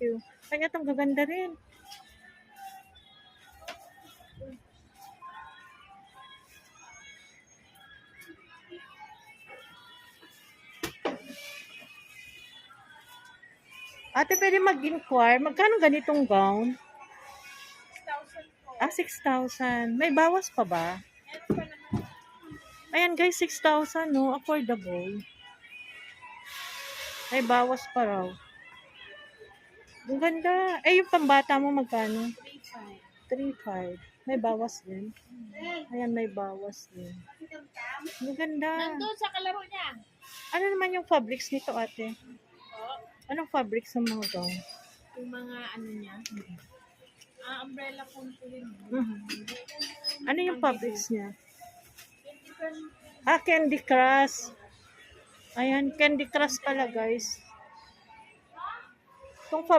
you. Ay, itong gaganda rin. Ate, pwede mag-inquire. Magkano ganitong gown? 6,000 po. 6,000. May bawas pa ba? Meron pa naman. Ayan guys, 6,000 no? Affordable. May bawas pa raw. Ang ganda. Eh, yung pambata mo magkano? 3,500. 3,500. May bawas din. Ayan, may bawas din. Ang ganda. Nandun sa kalaro niya. Ano naman yung fabrics nito, ate? Oo. Anong fabrics ng mga gown? Yung mga ano niya. Umbrella punto rin. Ano yung fabrics niya? Different. Candy Crush. Ayan, Candy Crush pala guys. Itong fabric